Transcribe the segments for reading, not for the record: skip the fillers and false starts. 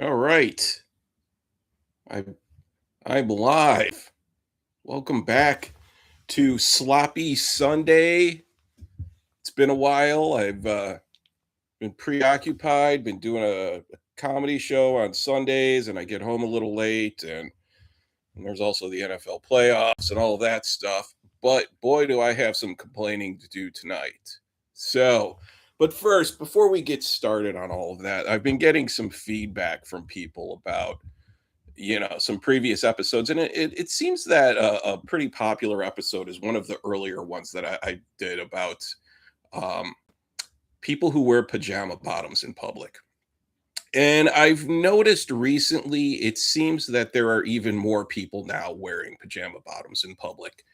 All right. I I'm live. Welcome back to Sloppy Sunday. It's been a while. I've been preoccupied, been doing a comedy show on Sundays, and I get home a little late, and there's also the NFL playoffs and all of that stuff. But boy, do I have some complaining to do tonight. So, but first, before we get started on all of that, I've been getting some feedback from people about some previous episodes, and it seems that a pretty popular episode is one of the earlier ones that I did about um, people who wear pajama bottoms in public. And I've noticed recently it seems that there are even more people now wearing pajama bottoms in public.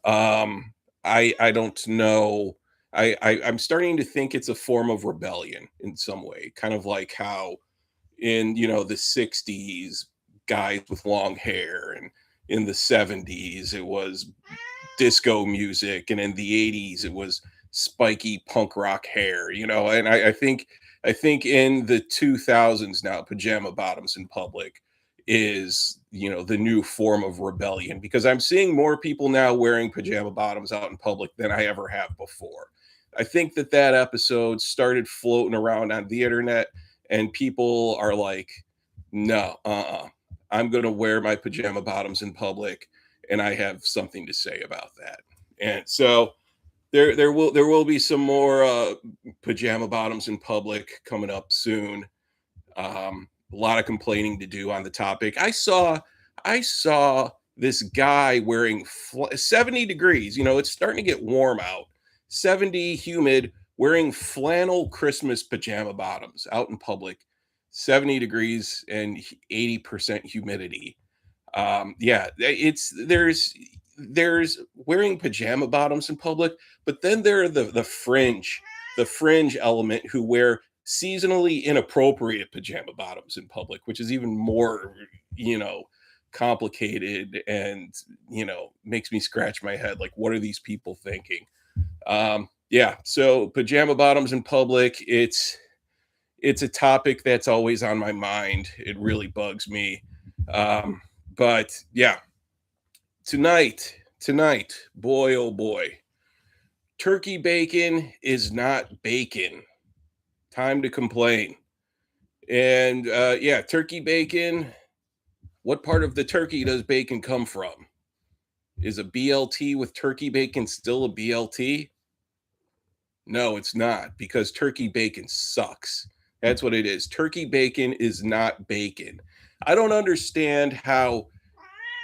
I don't know. I'm starting to think it's a form of rebellion in some way, kind of like how in the 60s, guys with long hair, and in the 70s it was disco music, and in the 80s it was spiky punk rock hair, and I think in the 2000s now pajama bottoms in public is the new form of rebellion, because I'm seeing more people now wearing pajama bottoms out in public than I ever have before. I think that episode started floating around on the internet, and people are like, no, I'm going to wear my pajama bottoms in public, and I have something to say about that. And so there will be some more pajama bottoms in public coming up soon. A lot of complaining to do on the topic. I saw this guy wearing 70 degrees. It's starting to get warm out. 70 humid, wearing flannel Christmas pajama bottoms out in public. 70 degrees and 80% humidity. Yeah, it's there's wearing pajama bottoms in public, but then there are the fringe element who wear seasonally inappropriate pajama bottoms in public, which is even more, you know, complicated, and makes me scratch my head. Like, what are these people thinking? Yeah, so pajama bottoms in public, it's a topic that's always on my mind. It really bugs me. Um, but yeah, tonight, boy, oh boy, turkey bacon is not bacon. Time to complain. And yeah, turkey bacon. What part of the turkey does bacon come from? Is a BLT with turkey bacon still a BLT? No, it's not, because turkey bacon sucks. That's what it is. Turkey bacon is not bacon. I don't understand how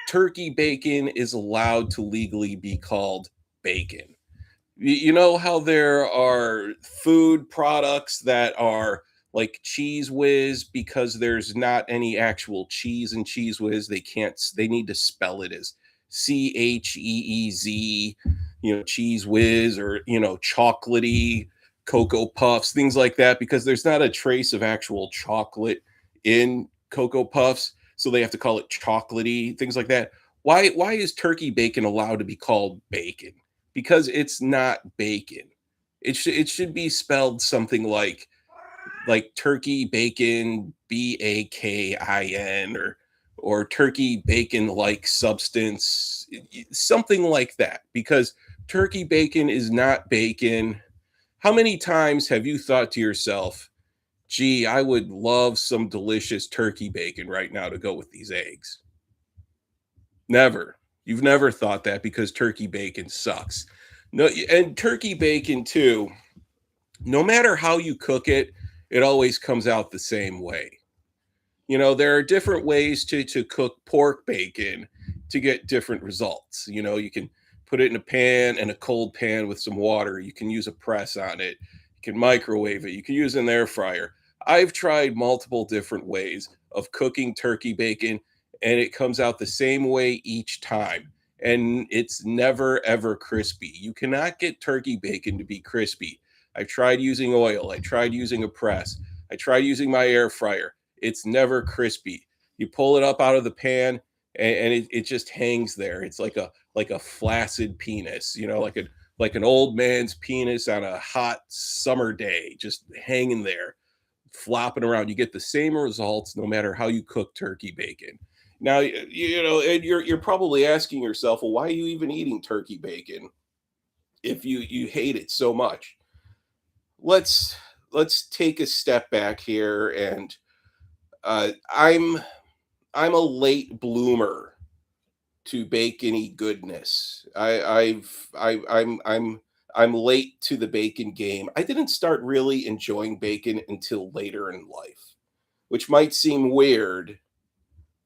turkey bacon is allowed to legally be called bacon. You know how there are food products that are like Cheese Whiz, because there's not any actual cheese in Cheese Whiz. They need to spell it as Cheez, Cheese Whiz, or, chocolatey Cocoa Puffs, things like that, because there's not a trace of actual chocolate in Cocoa Puffs. So they have to call it chocolatey, things like that. Why is turkey bacon allowed to be called bacon? Because it's not bacon. It should be spelled something like turkey bacon, BAKIN, or turkey bacon like substance, something like that, because turkey bacon is not bacon. How many times have you thought to yourself, gee, I would love some delicious turkey bacon right now to go with these eggs? Never. You've never thought that, because turkey bacon sucks. No, and turkey bacon too, no matter how you cook it, it always comes out the same way. There are different ways to cook pork bacon to get different results. You can put it in a pan, and a cold pan with some water. You can use a press on it. You can microwave it. You can use an air fryer. I've tried multiple different ways of cooking turkey bacon, and it comes out the same way each time. And it's never ever crispy. You cannot get turkey bacon to be crispy. I've tried using oil. I tried using a press. I tried using my air fryer. It's never crispy. You pull it up out of the pan, and it just hangs there. It's like a flaccid penis, like an old man's penis on a hot summer day, just hanging there, flopping around. You get the same results no matter how you cook turkey bacon. Now, and you're probably asking yourself, well, why are you even eating turkey bacon if you hate it so much? Let's let's take a step back here, and uh, I'm I'm a late bloomer to bacony goodness. I'm late to the bacon game. I didn't start really enjoying bacon until later in life, which might seem weird,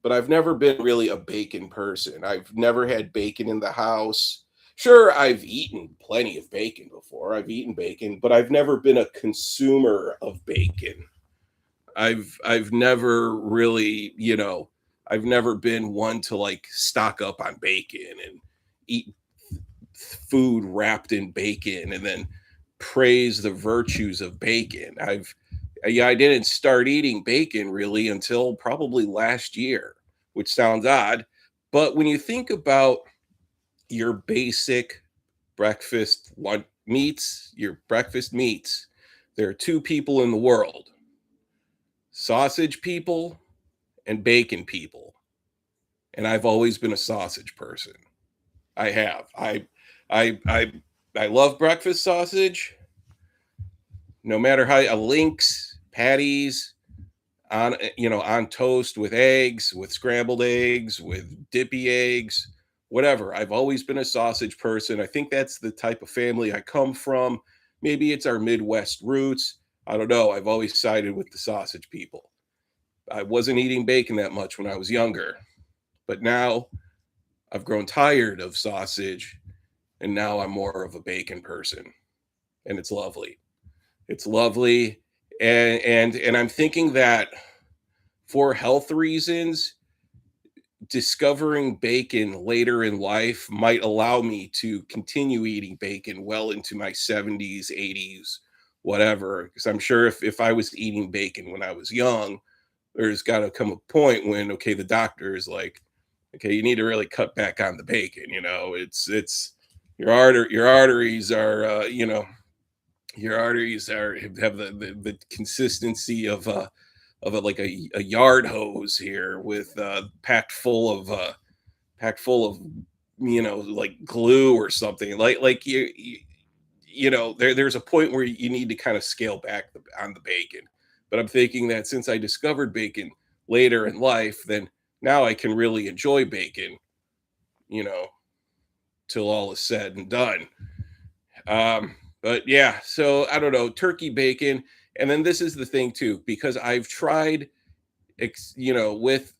but I've never been really a bacon person. I've never had bacon in the house. Sure, I've eaten plenty of bacon before. I've eaten bacon, but I've never been a consumer of bacon. I've never really, I've never been one to like stock up on bacon and eat food wrapped in bacon and then praise the virtues of bacon. Yeah, I didn't start eating bacon really until probably last year, which sounds odd, but when you think about your basic breakfast lunch meats, your breakfast meats, there are two people in the world: sausage people and bacon people. And I've always been a sausage person. I have. I love breakfast sausage. No matter how a links, patties on on toast with eggs, with scrambled eggs, with dippy eggs, whatever. I've always been a sausage person. I think that's the type of family I come from. Maybe it's our Midwest roots. I don't know. I've always sided with the sausage people. I wasn't eating bacon that much when I was younger, but now I've grown tired of sausage, and now I'm more of a bacon person, and it's lovely. It's lovely, and I'm thinking that for health reasons, discovering bacon later in life might allow me to continue eating bacon well into my 70s, 80s, whatever. Because I'm sure if I was eating bacon when I was young, there's got to come a point when, okay, the doctor is like, okay, you need to really cut back on the bacon. It's your arteries are your arteries are have the consistency of like a yard hose here with packed full of like glue or something like there's a point where you need to kind of scale back on the bacon. But I'm thinking that since I discovered bacon later in life, then now I can really enjoy bacon, you know, till all is said and done. But yeah, so I don't know, turkey bacon. And then this is the thing too, because I've tried, with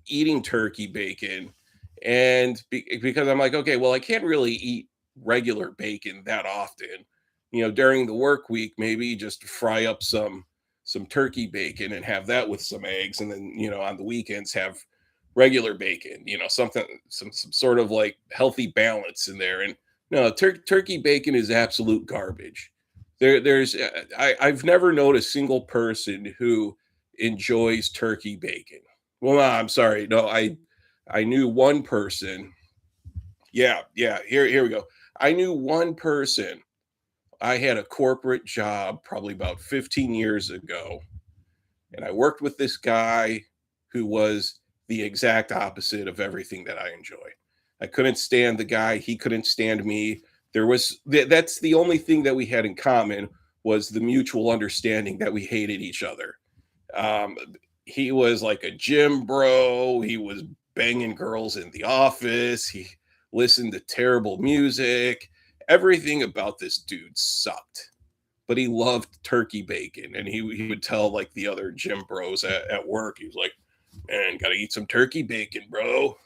eating turkey bacon, and because I'm like, okay, well, I can't really eat regular bacon that often. During the work week, maybe just fry up some turkey bacon and have that with some eggs, and then on the weekends have regular bacon. Something some sort of like healthy balance in there. And no, turkey bacon is absolute garbage. I've never known a single person who enjoys turkey bacon. Well, no, I'm sorry. No, I knew one person. Yeah, yeah. Here we go. I knew one person. I had a corporate job probably about 15 years ago, and I worked with this guy who was the exact opposite of everything that I enjoy. I couldn't stand the guy. He couldn't stand me. That's the only thing that we had in common, was the mutual understanding that we hated each other. Um, he was like a gym bro. He was banging girls in the office. He listened to terrible music. Everything about this dude sucked, but he loved turkey bacon. And he would tell like the other gym bros at work, he was like, man, gotta eat some turkey bacon, bro.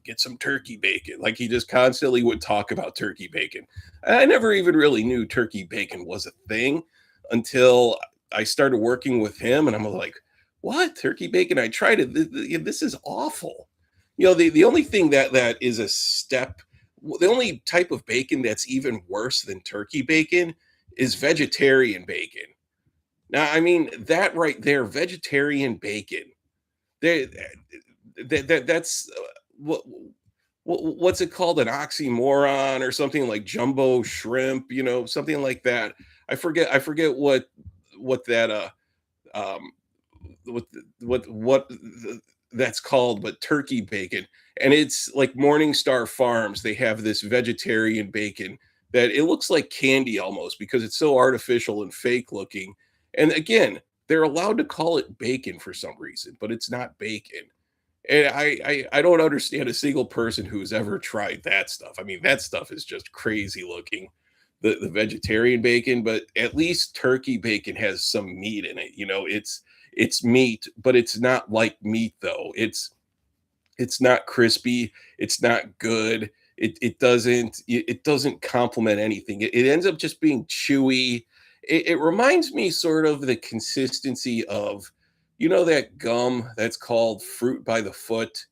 Get some turkey bacon. Like, he just constantly would talk about turkey bacon. I never even really knew turkey bacon was a thing until I started working with him, and I'm like, what? Turkey bacon? I tried it. This is awful. The only thing that is a step, the only type of bacon that's even worse than turkey bacon is vegetarian bacon. Now, I mean, that right there, vegetarian bacon. They, that's what's it called? An oxymoron or something, like jumbo shrimp, something like that. I forget what that um, that's called, but turkey bacon, and it's like Morningstar Farms. They have this vegetarian bacon that it looks like candy almost because it's so artificial and fake looking. And again, they're allowed to call it bacon for some reason, but it's not bacon. And I don't understand a single person who's ever tried that stuff. I mean, that stuff is just crazy looking, the vegetarian bacon, but at least turkey bacon has some meat in it. It's meat, but it's not like meat though. It's not crispy, it's not good. It doesn't complement anything. It ends up just being chewy. It reminds me sort of the consistency of, that gum that's called fruit by the foot,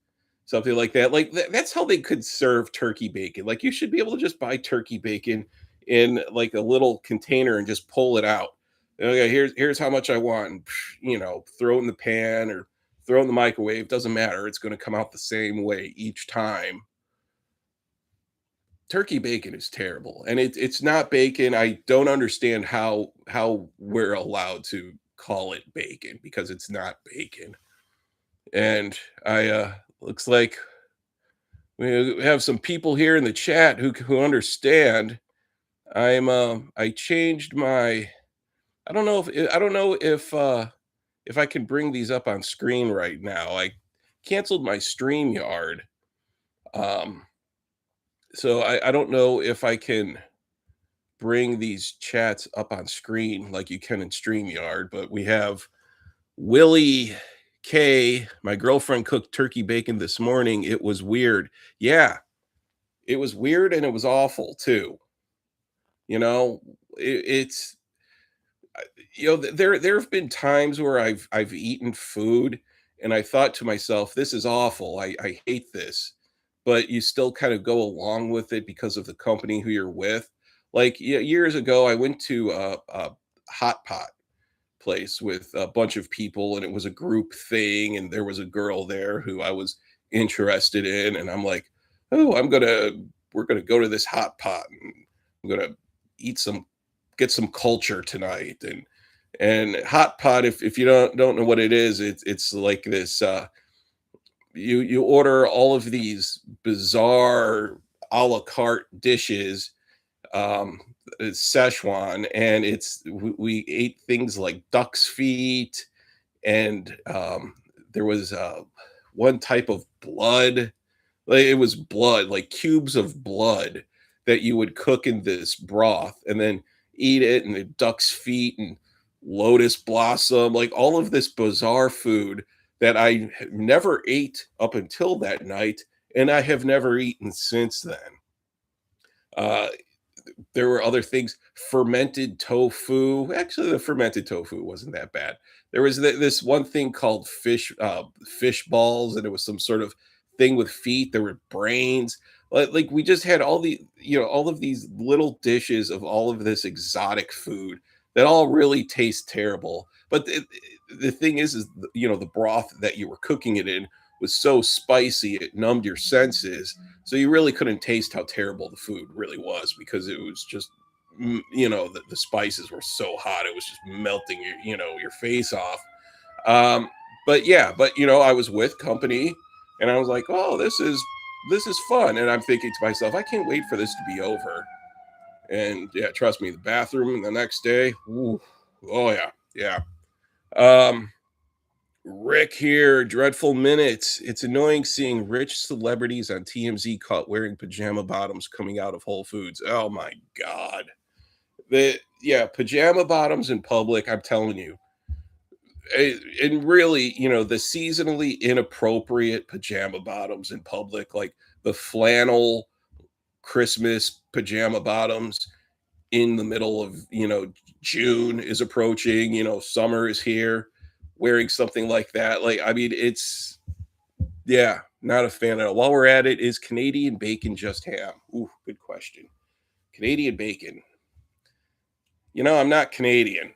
something like that. Like that's how they could serve turkey bacon. Like you should be able to just buy turkey bacon in like a little container and just pull it out. Okay, here's how much I want, and, throw it in the pan or throw it in the microwave. Doesn't matter. It's going to come out the same way each time. Turkey bacon is terrible, and it's not bacon. I don't understand how we're allowed to call it bacon because it's not bacon. And I looks like we have some people here in the chat who understand. I changed my I don't know if I can bring these up on screen right now. I canceled my StreamYard. Um so I don't know if I can bring these chats up on screen like you can in StreamYard, but we have Willie K. My girlfriend cooked turkey bacon this morning. It was weird. Yeah, it was weird and it was awful too. You know, it's there have been times where I've eaten food and I thought to myself, this is awful. I hate this. But you still kind of go along with it because of the company who you're with. Like years ago, I went to a hot pot place with a bunch of people and it was a group thing and there was a girl there who I was interested in, and I'm like, "Oh, we're going to go to this hot pot and I'm going to eat some get some culture tonight." And hot pot, if you don't know what it is, it's like this you order all of these bizarre a la carte dishes. It's Szechuan, and we ate things like duck's feet, and there was one type of blood. Like it was blood, like cubes of blood that you would cook in this broth and then eat it, and the duck's feet and lotus blossom, like all of this bizarre food that I never ate up until that night, and I have never eaten since then. Uh, there were other things, fermented tofu. Actually, the fermented tofu wasn't that bad. There was this one thing called fish balls, and it was some sort of thing with feet. There were brains. Like we just had all of these little dishes of all of this exotic food that all really taste terrible. But the thing is the broth that you were cooking it in was so spicy it numbed your senses, so you really couldn't taste how terrible the food really was because it was just, the spices were so hot. It was just melting your face off. Um, but yeah, but I was with company and I was like, oh, this is fun. And I'm thinking to myself, I can't wait for this to be over. And yeah, trust me, the bathroom the next day, ooh, oh yeah, yeah. Um, Rick here, dreadful minutes. It's annoying seeing rich celebrities on TMZ caught wearing pajama bottoms coming out of Whole Foods. Oh my god. Pajama bottoms in public, I'm telling you. And really, the seasonally inappropriate pajama bottoms in public, like the flannel Christmas pajama bottoms in the middle of June is approaching, summer is here, wearing something like that, like, I mean, it's, yeah, not a fan at all. While we're at it, is Canadian bacon just ham? Ooh, good question. Canadian bacon, I'm not Canadian.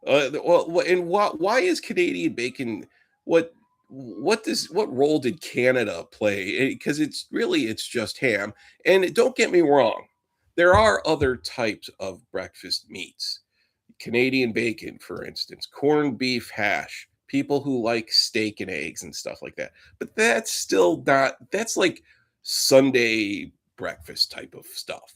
And why is Canadian bacon, what what role did Canada play? Because it's just ham. And don't get me wrong, there are other types of breakfast meats. Canadian bacon, for instance, corned beef hash, people who like steak and eggs and stuff like that. But that's still not, that's like Sunday breakfast type of stuff,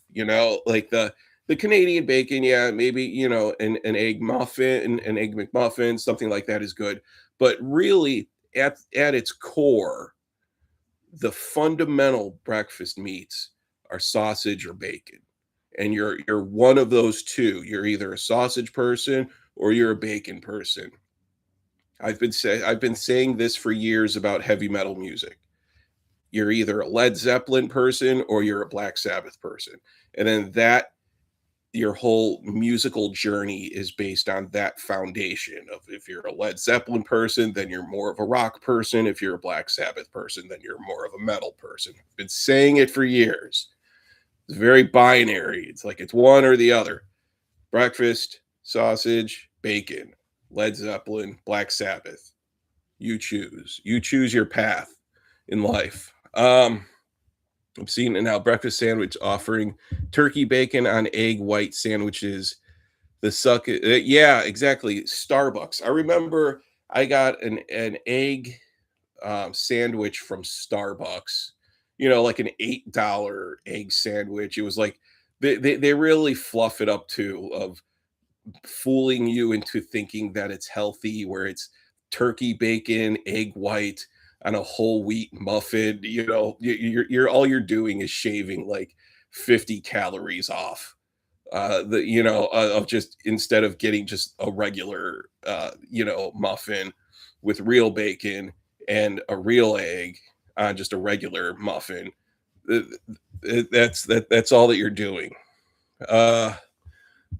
like the Canadian bacon, yeah, maybe, an egg muffin, an egg McMuffin, something like that is good. But really, at its core, the fundamental breakfast meats are sausage or bacon. And you're one of those two. You're either a sausage person or you're a bacon person. I've been saying this for years about heavy metal music. You're either a Led Zeppelin person or you're a Black Sabbath person. And then that your whole musical journey is based on that foundation of, if you're a Led Zeppelin person, then you're more of a rock person. If you're a Black Sabbath person, then you're more of a metal person. I've been saying it for years. It's very binary. It's like it's one or the other. Breakfast, sausage, bacon, Led Zeppelin, Black Sabbath. You choose. You choose your path in life. I'm seeing it now. Breakfast sandwich offering turkey bacon on egg white sandwiches. The suck. Yeah, exactly. Starbucks. I remember I got an egg sandwich from Starbucks. Like an $8 egg sandwich. It was like they really fluff it up too, of fooling you into thinking that it's healthy, where it's turkey bacon, egg white on a whole wheat muffin. You're all you're doing is shaving like 50 calories off of just, instead of getting just a regular muffin with real bacon and a real egg on just a regular muffin. Uh, that's all that you're doing. uh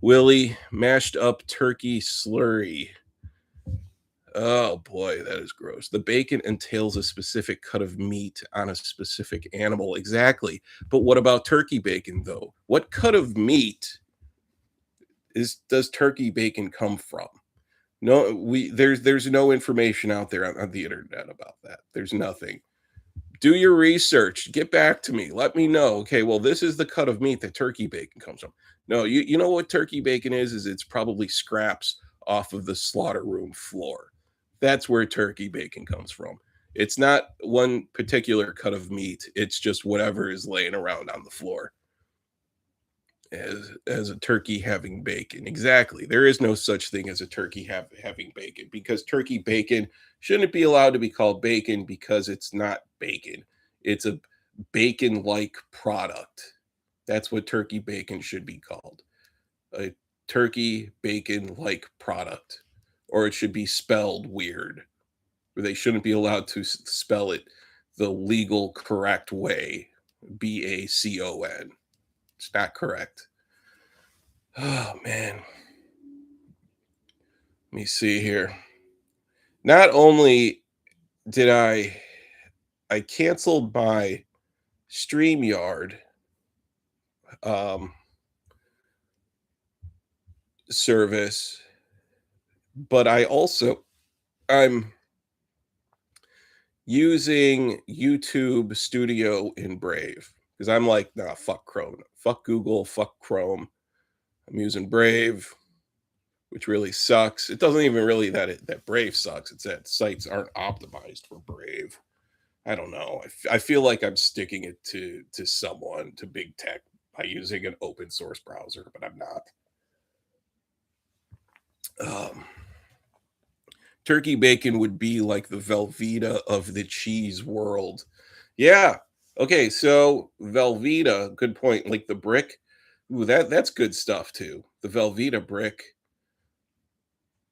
Willie, mashed up turkey slurry. Oh boy, that is gross. The bacon entails a specific cut of meat on a specific animal. Exactly. But what about turkey bacon though? What cut of meat is does turkey bacon come from? No, there's no information out there on the internet about that. There's nothing. Do your research. Get back to me. Let me know. Okay, well, this is the cut of meat that turkey bacon comes from. No, you know what turkey bacon is? Is it's probably scraps off of the slaughter room floor. That's where turkey bacon comes from. It's not one particular cut of meat. It's just whatever is laying around on the floor as a turkey having bacon. Exactly. There is no such thing as a turkey having bacon, because turkey bacon shouldn't be allowed to be called bacon, because it's not bacon. It's a bacon like product. That's what turkey bacon should be called. A turkey bacon like product. Or it should be spelled weird. Or they shouldn't be allowed to spell it the legal correct way. BACON. It's not correct. Oh man. Let me see here. Not only did I canceled my StreamYard um service, but I'm using YouTube Studio in Brave, because I'm like, nah, fuck Chrome, fuck Google, fuck Chrome. I'm using Brave, which really sucks. It doesn't even really that Brave sucks. It's that sites aren't optimized for Brave. I don't know. I feel like I'm sticking it to someone, to big tech, by using an open source browser, but I'm not. Um, Turkey bacon would be like the Velveeta of the cheese world. Yeah. Okay. So Velveeta, good point. Like the brick. Ooh, that's good stuff too. The Velveeta brick,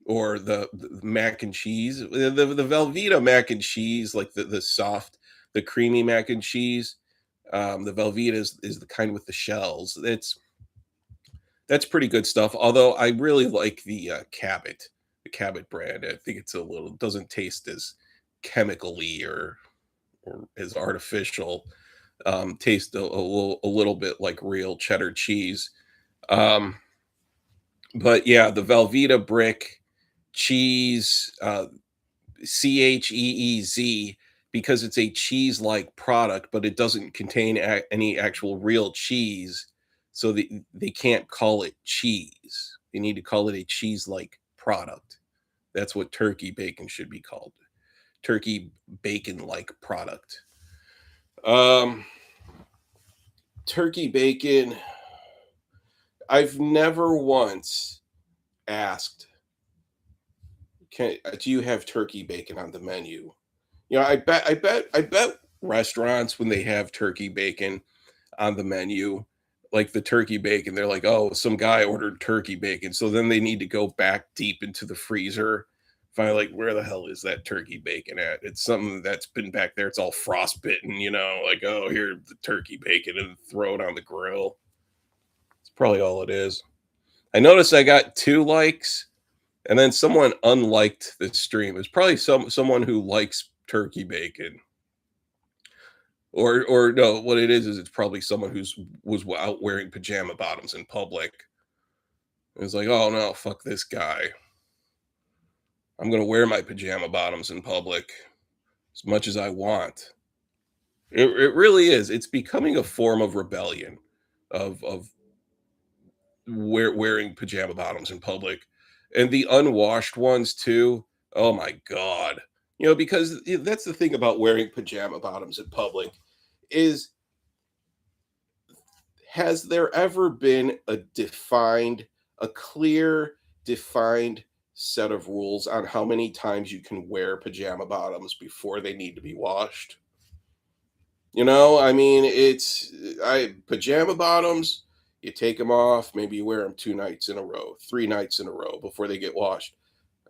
or the mac and cheese. The Velveeta mac and cheese, like the soft, the creamy mac and cheese. The Velveeta is the kind with the shells. That's pretty good stuff. Although I really like the Cabot brand. I think it's a little, doesn't taste as chemically or as artificial. Taste a little bit like real cheddar cheese. Um, but yeah, the Velveeta brick cheese, CHEEZ, because it's a cheese like product, but it doesn't contain any actual real cheese. So they can't call it cheese. They need to call it a cheese-like product. That's what turkey bacon should be called. Turkey bacon-like product. Um, Turkey bacon. I've never once asked, do you have turkey bacon on the menu? I bet restaurants when they have turkey bacon on the menu, like the turkey bacon, they're like, oh, some guy ordered turkey bacon. So then they need to go back deep into the freezer. Find like where the hell is that turkey bacon at? It's something that's been back there. It's all frostbitten, like, oh, here the turkey bacon and throw it on the grill. It's probably all it is. I noticed I got 2 likes and then someone unliked the stream. It's probably someone who likes turkey bacon. Or no, what it is it's probably someone was out wearing pajama bottoms in public. It's like, oh no, fuck this guy. I'm gonna wear my pajama bottoms in public as much as I want. It really is. It's becoming a form of rebellion of wearing pajama bottoms in public. And the unwashed ones too. Oh my god. Because that's the thing about wearing pajama bottoms in public is has there ever been a clear, defined set of rules on how many times you can wear pajama bottoms before they need to be washed? I mean, I pajama bottoms, you take them off, maybe you wear them 2 nights in a row, 3 nights in a row before they get washed.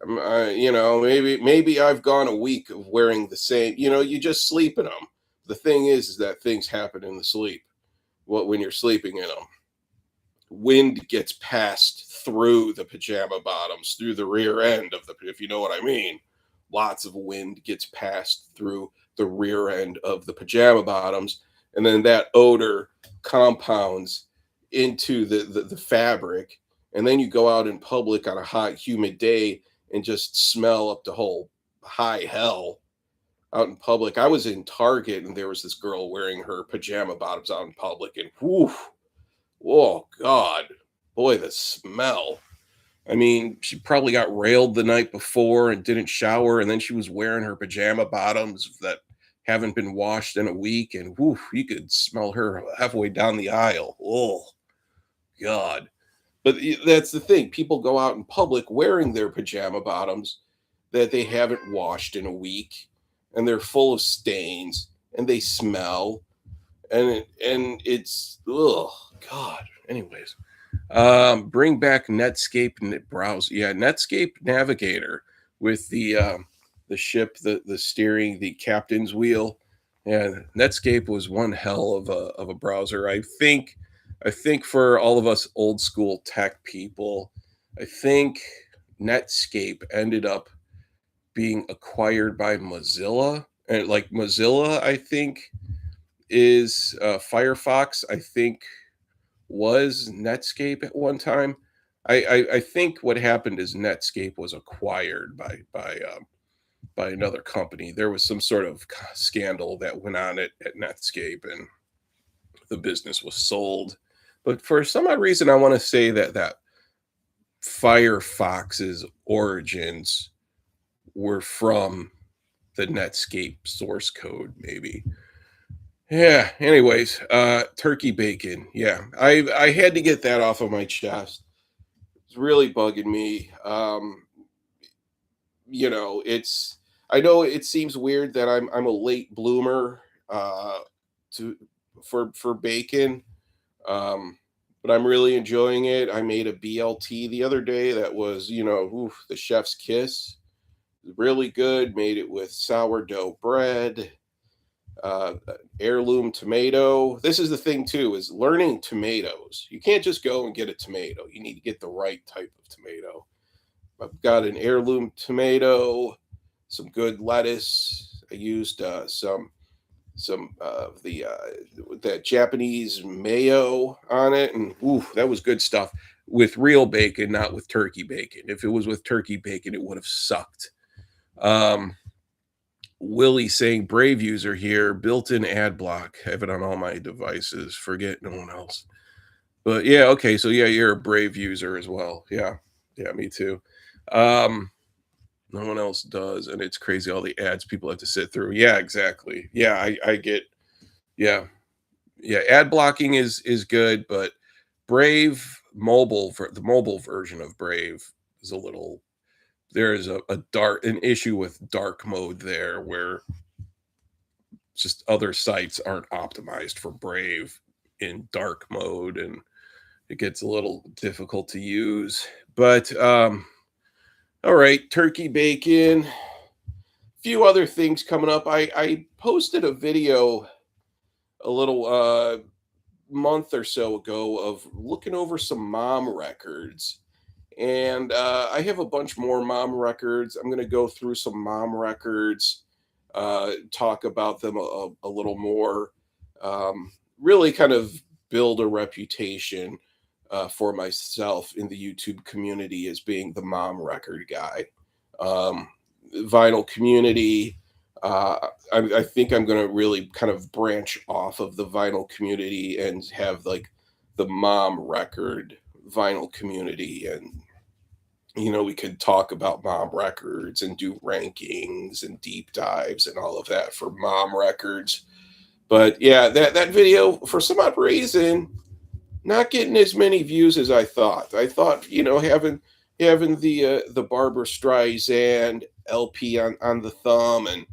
Maybe I've gone a week of wearing the same, you just sleep in them. The thing is that things happen in the sleep. When you're sleeping in them, wind gets passed through the pajama bottoms, through the rear end of if you know what I mean. Lots of wind gets passed through the rear end of the pajama bottoms, and then that odor compounds into the fabric, and then you go out in public on a hot, humid day and just smell up the whole high hell out in public. I was in Target and there was this girl wearing her pajama bottoms out in public, and whoo, oh God, boy, the smell. I mean, she probably got railed the night before and didn't shower, and then she was wearing her pajama bottoms that haven't been washed in a week, and whoo, you could smell her halfway down the aisle. Oh God. But that's the thing. People go out in public wearing their pajama bottoms that they haven't washed in a week, and they're full of stains and they smell, and it's oh God. Anyways, bring back Netscape browse. Yeah, Netscape Navigator with the ship, the steering, the captain's wheel. Yeah, Netscape was one hell of a browser. I think for all of us old school tech people, I think Netscape ended up being acquired by Mozilla. And like Mozilla, I think is Firefox. I think was Netscape at one time. I think what happened is Netscape was acquired by another company. There was some sort of scandal that went on at Netscape, and the business was sold. But for some odd reason, I want to say that Firefox's origins were from the Netscape source code, maybe. Yeah. Anyways, turkey bacon. Yeah, I had to get that off of my chest. It's really bugging me. It's I know it seems weird that I'm a late bloomer to for bacon, but I'm really enjoying it. I made a BLT the other day that was oof, the chef's kiss. Really good. Made it with sourdough bread, heirloom tomato. This is the thing too, is learning tomatoes. You can't just go and get a tomato. You need to get the right type of tomato. I've got an heirloom tomato, some good lettuce. I used some of the that Japanese mayo on it, and ooh, that was good stuff. With real bacon, not with turkey bacon. If it was with turkey bacon, it would have sucked. Um, Willie saying Brave user here, built-in ad block. Have it on all my devices. Forget no one else. But yeah, okay, so yeah, you're a Brave user as well. Yeah. Yeah, me too. Um, no one else does, and it's crazy all the ads people have to sit through. Yeah, exactly. Yeah, I get yeah. Yeah, ad blocking is good, but Brave mobile for the mobile version of Brave is a little there is a dark an issue with dark mode there where just other sites aren't optimized for Brave in dark mode and it gets a little difficult to use. But all right, turkey bacon, few other things coming up. I posted a video a little month or so ago of looking over some mom records. And I have a bunch more mom records. I'm going to go through some mom records, talk about them a little more, really kind of build a reputation for myself in the YouTube community as being the mom record guy. Um, Vinyl community. I think I'm going to really kind of branch off of the vinyl community and have like the mom record vinyl community. And we could talk about mom records and do rankings and deep dives and all of that for mom records. But yeah, that video for some odd reason not getting as many views as I thought. I thought, having the Barbara Streisand LP on the thumb and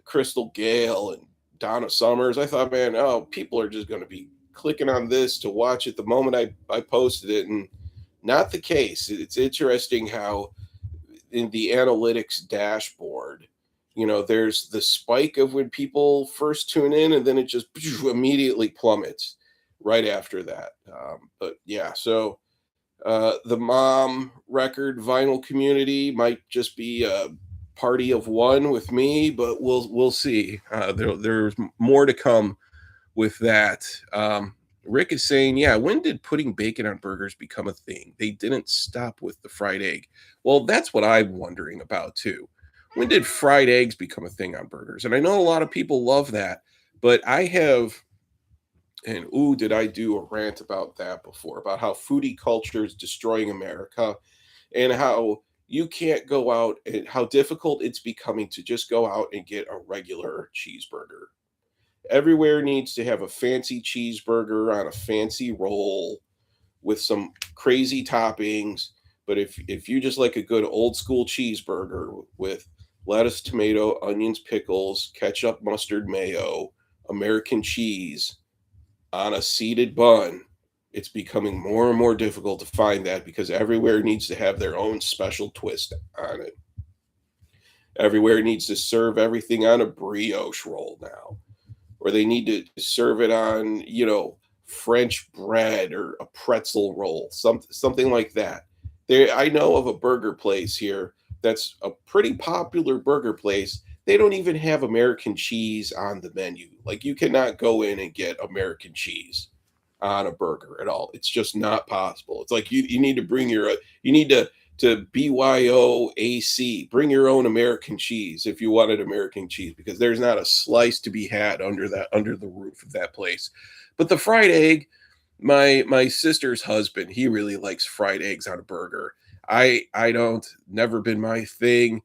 Crystal Gale and Donna Summers. I thought, man, oh, people are just going to be clicking on this to watch it the moment I posted it, and not the case. It's interesting how in the analytics dashboard, there's the spike of when people first tune in, and then it just immediately plummets right after that. But yeah, so the mom record vinyl community might just be a party of one with me, but we'll see. There's more to come with that. Rick is saying, yeah, when did putting bacon on burgers become a thing? They didn't stop with the fried egg. Well, that's what I'm wondering about too. When did fried eggs become a thing on burgers? And I know a lot of people love that, but I have, and ooh, did I do a rant about that before, about how foodie culture is destroying America and how you can't go out and how difficult it's becoming to just go out and get a regular cheeseburger. Everywhere needs to have a fancy cheeseburger on a fancy roll with some crazy toppings. But if you just like a good old school cheeseburger with lettuce, tomato, onions, pickles, ketchup, mustard, mayo, American cheese on a seeded bun, it's becoming more and more difficult to find that because everywhere needs to have their own special twist on it. Everywhere needs to serve everything on a brioche roll now, or they need to serve it on, French bread or a pretzel roll, something like that. There, I know of a burger place here that's a pretty popular burger place. They don't even have American cheese on the menu. Like you cannot go in and get American cheese on a burger at all. It's just not possible. It's like you need to bring you need to BYOAC, bring your own American cheese if you wanted American cheese, because there's not a slice to be had under the roof of that place. But the fried egg, my sister's husband, he really likes fried eggs on a burger. I don't, never been my thing.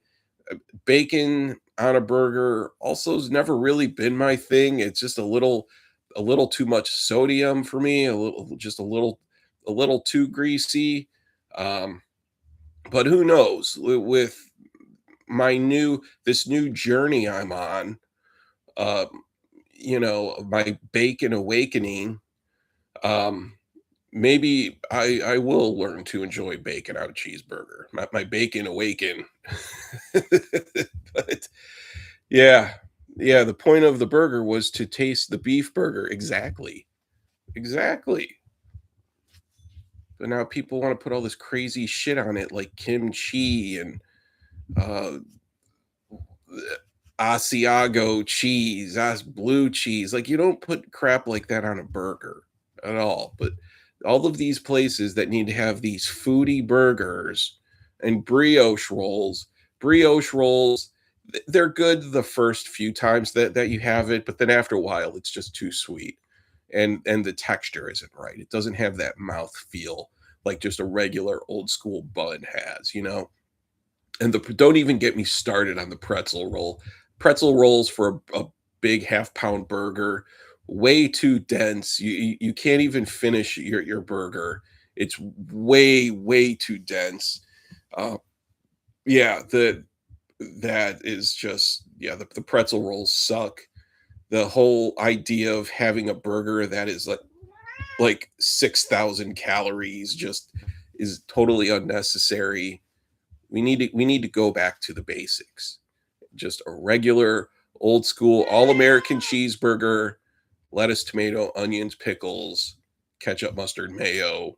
Bacon on a burger also has never really been my thing. It's just a little too much sodium for me, a little too greasy. Um, but who knows with this new journey I'm on, um, my bacon awakening, um, maybe I will learn to enjoy bacon on a cheeseburger. My bacon awaken. But yeah, yeah, the point of the burger was to taste the beef burger. Exactly. Exactly. But now people want to put all this crazy shit on it like kimchi and uh Asiago cheese, blue cheese. Like you don't put crap like that on a burger at all. But all of these places that need to have these foodie burgers and brioche rolls, they're good the first few times that you have it, but then after a while, it's just too sweet. and the texture isn't right. It doesn't have that mouth feel like just a regular old school bun has, you know. And the don't even get me started on the pretzel roll. Pretzel rolls for a big half-pound burger, way too dense. You can't even finish your burger. It's way too dense. Uh, yeah, that is just yeah, the pretzel rolls suck. The whole idea of having a burger that is like 6,000 calories just is totally unnecessary. We need to go back to the basics. Just a regular old school all American cheeseburger, lettuce, tomato, onions, pickles, ketchup, mustard, mayo,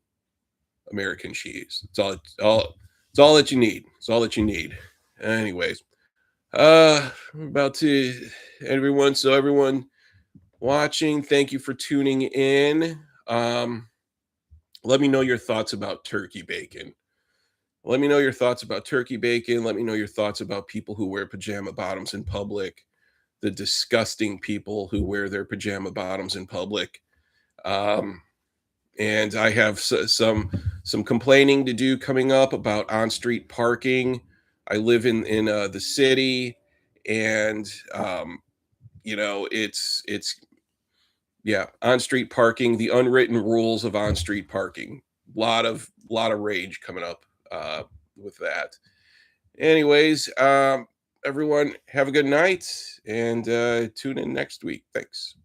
American cheese. It's all that you need. It's all that you need. Anyways, I'm about to everyone. So everyone watching, thank you for tuning in. Um, let me know your thoughts about turkey bacon. Let me know your thoughts about turkey bacon. Let me know your thoughts about people who wear pajama bottoms in public, the disgusting people who wear their pajama bottoms in public. Um, and I have some complaining to do coming up about on-street parking. I live in the city, and it's yeah, on-street parking, the unwritten rules of on-street parking. Lot of rage coming up with that. Anyways, everyone have a good night and tune in next week. Thanks.